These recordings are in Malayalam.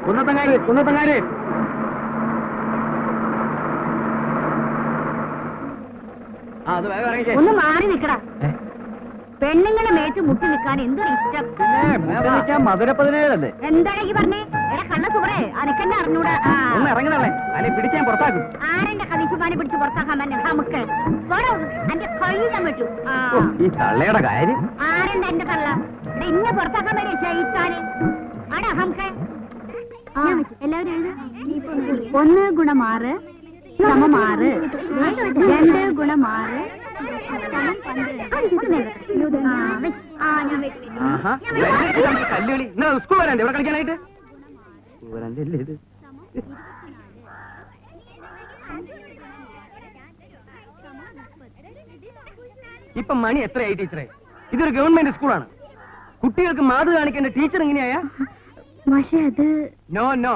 കുന്നത്തങ്ങാര് ഒന്ന് മാറി നിക്കടാ. പെണ്ണുങ്ങളെ മേച്ച് മുട്ടി നിൽക്കാൻ എന്തൊരു ഇഷ്ടം. മധുരപ്പതിനേഴല്ലേ എന്താണെങ്കി പറഞ്ഞേ? എടാ കണ്ണ സുബ്രേ, അനക്കെന്നെ അറിഞ്ഞൂടാ. ഒന്ന് ഇറങ്ങണല്ലേ, അല്ലെ പിടിക്കാൻ പുറത്താക്കും. ആരെന്റെ കതീശുമാനെ പിടിച്ച് പുറത്താക്കാൻ തന്നെ നമുക്ക് എന്റെ കൈ ഞാൻ പറ്റൂ. ഈ തള്ളയുടെ കാര്യം ആരെന്താ എന്റെ തള്ള? ഇന്നെ പുറത്താക്കാൻ വരെ ചെയ്യിച്ചാന് ആടാ നമുക്ക്. എല്ലാവരും എഴുത. 1 ഗുണം 6 സമം 6. 2 ഗുണം 6 കല്ലുകളി. സ്കൂൾ വരാണ്ട് ഇവിടെ കളിക്കാനായിട്ട് ഇത്. ഇപ്പൊ മണി എത്രയായി ടീച്ചറെ? ഇതൊരു ഗവൺമെന്റ് സ്കൂളാണ്. കുട്ടികൾക്ക് മാതൃ കാണിക്കേണ്ട ടീച്ചർ എങ്ങനെയാ? നോ നോ,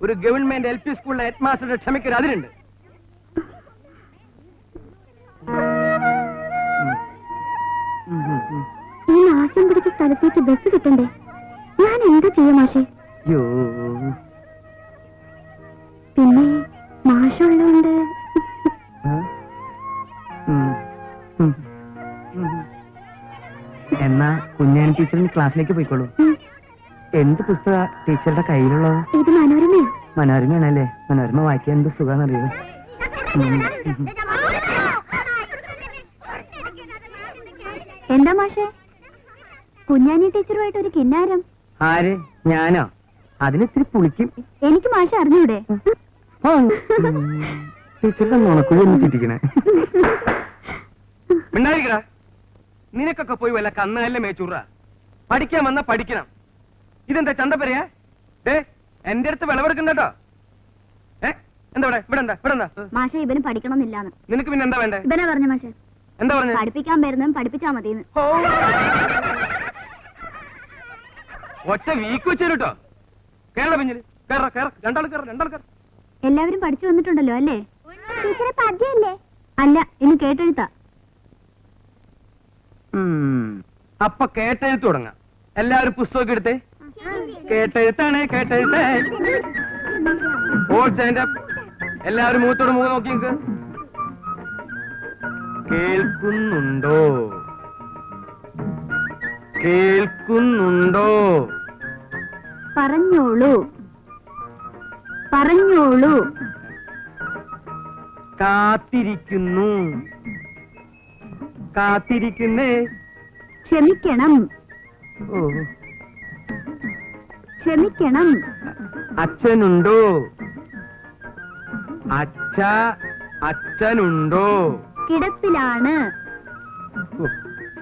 ഒരു ഗവൺമെന്റ് LP സ്കൂളിലെ ഹെഡ് മാസ്റ്ററുടെ ക്ഷമയ്ക്കൊരു അതിരുണ്ട്. ഈ നാശം പിടിച്ച സ്ഥലത്തേക്ക് ബസ് കിട്ടണ്ടേ? ഞാൻ എന്താ ചെയ്യാ മാഷേ? പിന്നെ മാഷുള്ളോണ്ട് എന്നാ കുഞ്ഞാൻ ടീച്ചറിന് ക്ലാസ്സിലേക്ക് പോയിക്കോളൂ. എന്ത് പുസ്തക ടീച്ചറുടെ കയ്യിലുള്ളത്? ഇത് മനോരമയാ. മനോരമയാണല്ലേ? മനോരമ വായിക്കാൻ എന്ത് സുഖാന്നറിയോ? എന്താ മാഷേ കുഞ്ഞാനി ടീച്ചറുമായിട്ട് ഒരു കിന്നാരം? ആര്? ഞാനോ? അതിനിത്തിരി പുളിക്കും. എനിക്ക് മാഷ അറിഞ്ഞൂടെ? ടീച്ചറുടെ നുണക്കുഴി ഒന്ന് ചിരിക്കണേ. മിണ്ടായിരിക്കടാ. നിനക്കൊക്കെ പോയി വല്ല കന്നല്ലേ മേച്ചൂറ. പഠിക്കാൻ വന്നാ പഠിക്കണം. ഇതെന്താ ചന്തപ്പരയാ? എന്റെ അടുത്ത് വിളവെടുക്കണ്ടോ? എന്താ ഇവിടെ എന്താ മാഷ ഇവന് പഠിക്കണമെന്നില്ലാന്ന്. നിനക്ക് പിന്നെ എന്താ വേണ്ടേ? ഇവനെ പറഞ്ഞു മാഷെ. എന്താ പറഞ്ഞു? പഠിപ്പിക്കാൻ വരുന്നതും പഠിപ്പിച്ചാ മതിന്ന്. ഒറ്റ വീക്ക് വെച്ചേട്ടോ. കേരള പിഞ്ഞില് രണ്ടാൾ കയറ. എല്ലാവരും പഠിച്ചു വന്നിട്ടുണ്ടല്ലോ അല്ലേ? പദ്യല്ലേ? അല്ല, ഇനി കേട്ടെഴുത്താ. അപ്പൊ കേട്ടെഴുത്ത് തുടങ്ങാം. എല്ലാവരും പുസ്തകമൊക്കെ എടുത്തേ. കേട്ടെഴുത്താണ് കേട്ടെഴുത്തേ. എല്ലാവരും മുഖത്തോട് മുഖം നോക്കി നിൽക്ക്. കേൾക്കുന്നുണ്ടോ? കേൾക്കുന്നുണ്ടോ? പറഞ്ഞോളൂ പറഞ്ഞോളൂ. കാത്തിരിക്കുന്നു. കാത്തിരിക്കുന്നേ. ക്ഷമിക്കണം. ക്ഷമിക്കണം. അച്ഛനുണ്ടോ? അച്ഛനുണ്ടോ? കിടപ്പിലാണ്.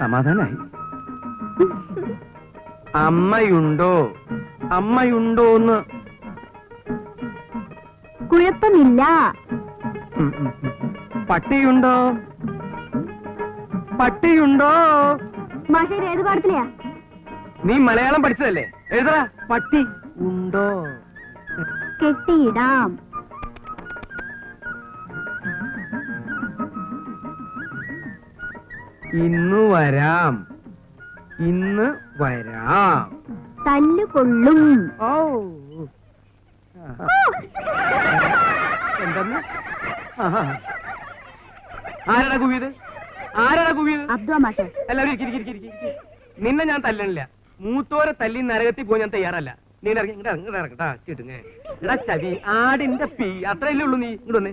സമാധാനായി. അമ്മയുണ്ടോ? അമ്മയുണ്ടോന്ന്. കുഴപ്പമില്ല. പട്ടിയുണ്ടോ? പട്ടിയുണ്ടോ? മാഷ ഏത് പാടത്തിലെയാ? നീ മലയാളം പഠിച്ചതല്ലേ? എഴുതടാ. പട്ടി ഉണ്ടോ? കെട്ടിയിടാം. ഇന്ന് വരാം. ഇന്ന് വരാം. തല്ലുകൊള്ളും. ഓ എന്തെന്ന്? ആരാടാ കുവിയത്? ആരാടാ കുവിയത്? അബ്ദുള്ള മാഷ. എല്ലാവരും നിന്നെ ഞാൻ തല്ലണില്ല. മൂത്തോരെ തല്ലി നരകത്തിൽ പോയി ഞാൻ തയ്യാറല്ല. നീ ഇറങ്ങട്ടാ ചിട്ടുങ്ങ. എടാ ചവി ആടിന്റെ പീ അത്രയല്ലേ ഉള്ളൂ. നീ ഇങ്ങോട്ട്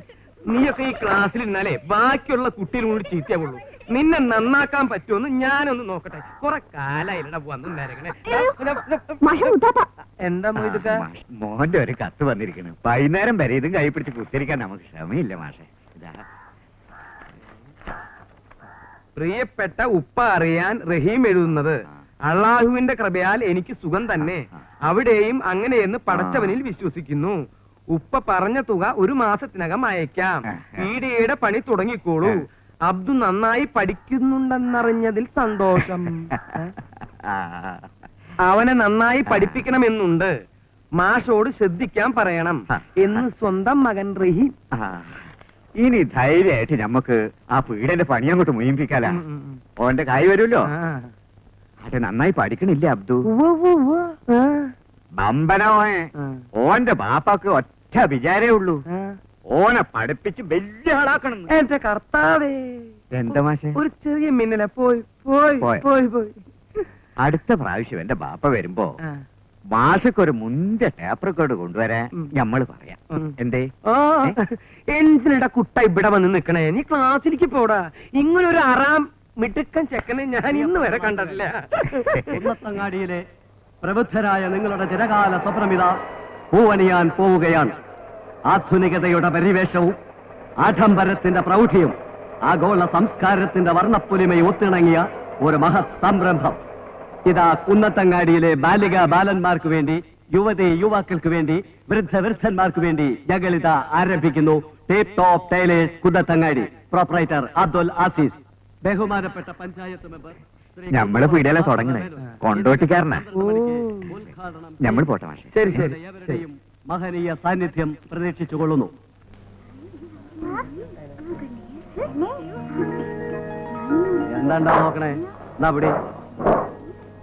നീയൊക്കെ ഈ ക്ലാസ്സിൽ ഇരുന്നാലേ ബാക്കിയുള്ള കുട്ടികളും കൂടി ചീത്തയാവുള്ളൂ. നിന്നെ നന്നാക്കാൻ പറ്റുമെന്ന് ഞാനൊന്ന് നോക്കട്ടെ. കുറെ കാലായില്ലടാ വന്ന് നരകണേ. എന്താ മോയിതൊക്കെ? മോന്റെ ഒരു കത്ത് വന്നിരിക്കുന്നു. വൈകുന്നേരം വരെ ഇതും കൈ പിടിച്ച് കുത്തിരിക്കാൻ നമുക്ക് ക്ഷമയില്ല മാഷെ. പ്രിയപ്പെട്ട ഉപ്പ അറിയാൻ റഹീം എഴുതുന്നത്. അള്ളാഹുവിന്റെ കൃപയാൽ എനിക്ക് സുഖം തന്നെ. അവിടെയും അങ്ങനെയെന്ന് പടച്ചവനിൽ വിശ്വസിക്കുന്നു. ഉപ്പ പറഞ്ഞ തുക 1 മാസത്തിനകം അയക്കാം. ഈടിയുടെ പണി തുടങ്ങിക്കോളൂ. അബ്ദു നന്നായി പഠിക്കുന്നുണ്ടെന്നറിഞ്ഞതിൽ സന്തോഷം. അവനെ നന്നായി പഠിപ്പിക്കണമെന്നുണ്ട്. മാഷോട് ശ്രദ്ധിക്കാൻ പറയണം എന്ന് സ്വന്തം മകൻ റഹീം. ഇനി ധൈര്യമായിട്ട് നമുക്ക് ആ പീഡന്റെ പണി അങ്ങോട്ട് മുയിപ്പിക്കാല. ഓന്റെ കായ് വരുമല്ലോ. അത് നന്നായി പഠിക്കണില്ലേ അബ്ദു? ബമ്പനോയെ ഓന്റെ ബാപ്പാക്ക് ഒറ്റ വിചാരേ ഉള്ളൂ, ഓനെ പഠിപ്പിച്ച് വലിയ ആളാക്കണം. എന്റെ കർത്താവേ, എന്താ മാഷെ? ഒരു ചെറിയ മിന്നല പോയി പോയി പോയോ? പോയി പോയി. അടുത്ത പ്രാവശ്യം എന്റെ ബാപ്പ വരുമ്പോ മാഷക്ക് ഒരു മുന്തിയ ടേപ്പ് റെക്കോർഡ് കൊണ്ടുവരാൻ ഞമ്മള് പറയാം. എന്തേ? എന്തിനടാ കുട്ട ഇവിടെ വന്ന് നിക്കണേ? നീ ക്ലാസ്സിലേക്ക് പോടാ. ഇങ്ങനെ ഒരു അറാം മിടുക്കൻ ചെക്കനെ ഞാൻ ഇന്ന് വരെ കണ്ടിട്ടില്ല. കുന്നത്തങ്ങാടിയിലെ പ്രബുദ്ധരായ നിങ്ങളുടെ ചിരകാല സ്വപ്നമിത പൂവണിയാൻ പോവുകയാണ്. ആധുനികതയുടെ പരിവേഷവും ആഡംബരത്തിന്റെ പ്രൗഢിയും ആഗോള സംസ്കാരത്തിന്റെ വർണ്ണപ്പൊലിമയും ഒത്തിണങ്ങിയ ഒരു മഹത് സംരംഭം ഇതാ കുന്നത്തങ്ങാടിയിലെ ബാലിക ബാലന്മാർക്ക് വേണ്ടി, യുവതി യുവാക്കൾക്ക് വേണ്ടി, വൃദ്ധന്മാർക്ക് വേണ്ടി ഞങ്ങളിത ആരംഭിക്കുന്നു. Tape top tailors Kunnathangadi. Proprietor Abdul Azeez. ബഹുമാനപ്പെട്ട പഞ്ചായത്ത് മെമ്പർ ഞമ്മള് പീടിയല്ല തുടങ്ങണേ, കൊണ്ടോട്ടിക്കാരനാ. ഞമ്മൾ പോട്ടെ മാഷെ. ശരി ശരി. ഏവരുടെയും മഹനീയ സാന്നിധ്യം പ്രതീക്ഷിച്ചുകൊള്ളുന്നു. എന്താണ്ടാ നോക്കണേ? എന്നാ അവിടെ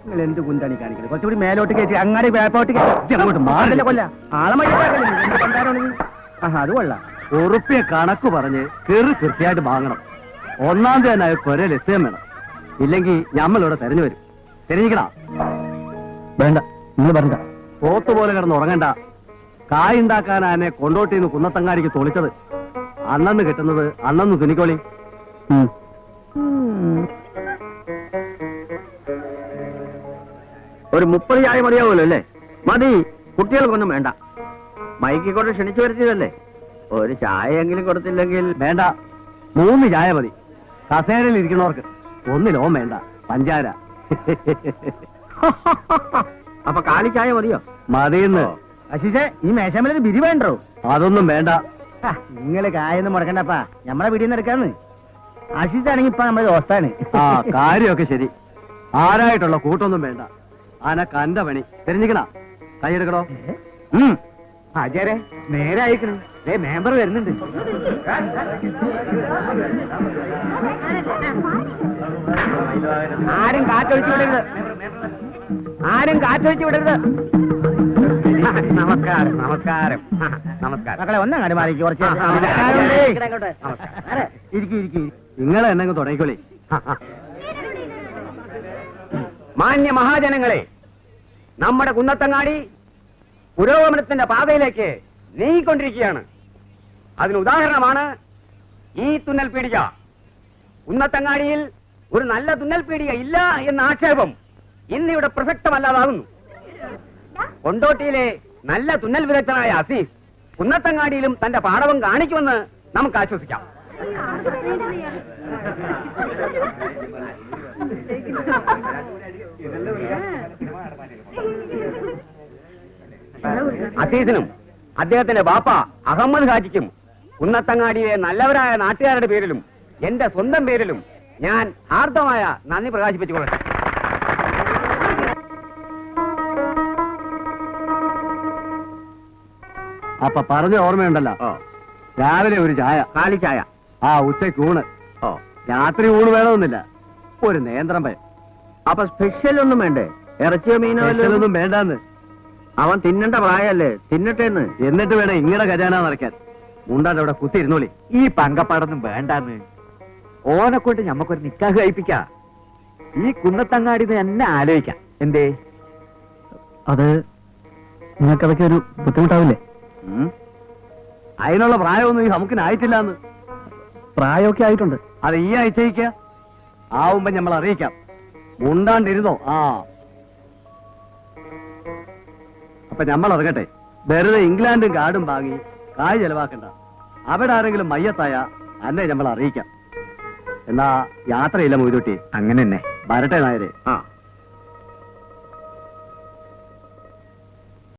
നിങ്ങൾ എന്ത് കുന്താണി കാണിക്കണേ? കുറച്ചുകൂടി മേലോട്ട് കയറ്റി അങ്ങാടി വേപ്പോട്ട് അങ്ങോട്ട് മാറില്ല കൊല്ല ആളെ അത് കൊള്ളാം. ഉറുപ്പിയ കണക്ക് പറഞ്ഞ് കൃത്യമായിട്ട് വാങ്ങണം. ഒന്നാം തീയതി കുറെ ലക്ഷ്യം വേണം, ഇല്ലെങ്കിൽ ഞമ്മളിവിടെ തെരഞ്ഞു വരും. തെരഞ്ഞിക്കണ വേണ്ട, നിങ്ങൾ വരണ്ട. പോത്തുപോലെ കിടന്ന് ഉറങ്ങണ്ട. കായുണ്ടാക്കാനെ കൊണ്ടോട്ടിന്ന് കുന്നത്തങ്ങാടിക്ക് തോളിച്ചത് അന്നന്ന് കിട്ടുന്നത് അന്നന്ന് തുനിക്കോളി. ഒരു 30 ചായ മതിയാവുമല്ലോ അല്ലേ? മതി, കുട്ടികൾക്കൊന്നും വേണ്ട. മൈക്കിക്കൊണ്ട് ക്ഷണിച്ചു വരുത്തിയതല്ലേ, ഒരു ചായയെങ്കിലും കൊടുത്തില്ലെങ്കിൽ വേണ്ട. 3 ചായ മതി. കസേരയിൽ ഇരിക്കണവർക്ക് ഒന്നിലോ വേണ്ട, പഞ്ചാര. അപ്പൊ കാലി ചായ മതിയോ? മതിയെന്ന്. അശിഷേ, ഈ മേശമേലൊരു ബിരി വേണ്ടോ? അതൊന്നും വേണ്ട. നിങ്ങള് കായൊന്നും മുടക്കണ്ടപ്പാ, നമ്മളെ വീട്ടിൽ നിന്ന് എടുക്കാന്ന്. അശിഷാണെങ്കി ഇപ്പൊ നമ്മുടെ ദോസ്താണ്. ആ കാര്യമൊക്കെ ശരി. ആരായിട്ടുള്ള കൂട്ടൊന്നും വേണ്ട. അനക്ക് അന്റെ പണി. തെരഞ്ഞിക്കണ കൈയെടുക്കണോ? ആചാരെ നേരെ അയക്കണം. മെമ്പർ വരുന്നുണ്ട്. ആരും കാറ്റൊഴിച്ചു വിടരുത്, ആരും കാറ്റൊഴിച്ചു വിടരുത്. നമസ്കാരം നമസ്കാരം നമസ്കാരം. മക്കളെ ഒന്നങ്ങാടി മാറി കുറച്ച് നിങ്ങളെ എന്നെങ്കിൽ തുടങ്ങിക്കോളി. മാന്യ മഹാജനങ്ങളെ, നമ്മുടെ കുന്നത്തങ്ങാടി പുരോഗമനത്തിന്റെ പാതയിലേക്ക് നീങ്ങിക്കൊണ്ടിരിക്കുകയാണ്. അതിന് ഉദാഹരണമാണ് ഈ തുന്നൽ പീടിക. കുന്നത്തങ്ങാടിയിൽ ഒരു നല്ല തുന്നൽ പീടിക ഇല്ല എന്ന ആക്ഷേപം ഇന്നിവിടെ പ്രസക്തമല്ലാതാകുന്നു. കൊണ്ടോട്ടിയിലെ നല്ല തുന്നൽ വിദഗ്ധനായ അസീസ് കുന്നത്തങ്ങാടിയിലും തന്റെ പാടവം കാണിക്കുമെന്ന് നമുക്ക് ആശ്വസിക്കാം. അസീസിനും അദ്ദേഹത്തിന്റെ ബാപ്പ അഹമ്മദ് ഹാജിക്കും കുന്നത്തങ്ങാടിയിലെ നല്ലവരായ നാട്ടുകാരുടെ പേരിലും എന്റെ സ്വന്തം പേരിലും ഞാൻ ആർദ്രമായ നന്ദി പ്രകാശിപ്പിച്ചുകൊള്ളട്ടെ. അപ്പൊ പറഞ്ഞ ഓർമ്മയുണ്ടല്ലോ, രാവിലെ ഒരു ചായ, കാലി ചായ. ഉച്ചയ്ക്ക് ഊണ്, രാത്രി ഊണ് വേണമെന്നില്ല, ഒരു നേന്ത്രം പയം. അപ്പൊ സ്പെഷ്യൽ ഒന്നും വേണ്ടേ? ഇറച്ചിയോ മീനോ ഒന്നും വേണ്ടാന്ന്. അവൻ തിന്നണ്ട പ്രായല്ലേ, തിന്നട്ടേന്ന്. എന്നിട്ട് വേണം ഇങ്ങടെ ഖജാന നിറയ്ക്കാൻ. മുണ്ടാണ്ട് അവിടെ കുത്തിയിരുന്നോളി. ഈ പങ്കപ്പാടൊന്നും വേണ്ടാന്ന്. ഓനെ കൊണ്ട് ഞമ്മക്കൊരു നിക്കാഹ് കഴിപ്പിക്കാം. ഈ കുന്നത്തങ്ങാടി എന്നെ ആലോചിക്കാം. എന്തേ? അത് നിങ്ങൾക്കതൊക്കെ ഒരു ബുദ്ധിമുട്ടാവില്ലേ? അതിനുള്ള പ്രായമൊന്നും ഈ നമുക്കിനായിട്ടില്ലാന്ന്. പ്രായമൊക്കെ ആയിട്ടുണ്ട്. അത് ഈ ആഴ്ചയ്ക്ക് ആവുമ്പോ നമ്മൾ അറിയിക്കാം. മുണ്ടാണ്ടിരുന്നോ? അപ്പൊ നമ്മൾ ഇറങ്ങട്ടെ. വെറുതെ ഇംഗ്ലണ്ടും കാർഡും വാങ്ങി കായ് ചെലവാക്കണ്ട. അവിടെ ആരെങ്കിലും മയ്യത്തായ അന്നെ നമ്മൾ അറിയിക്കാം. എന്നാ യാത്രയില്ല മൊയ്തുട്ടി. അങ്ങനെ തന്നെ. വരട്ടെ നായരെ. ആ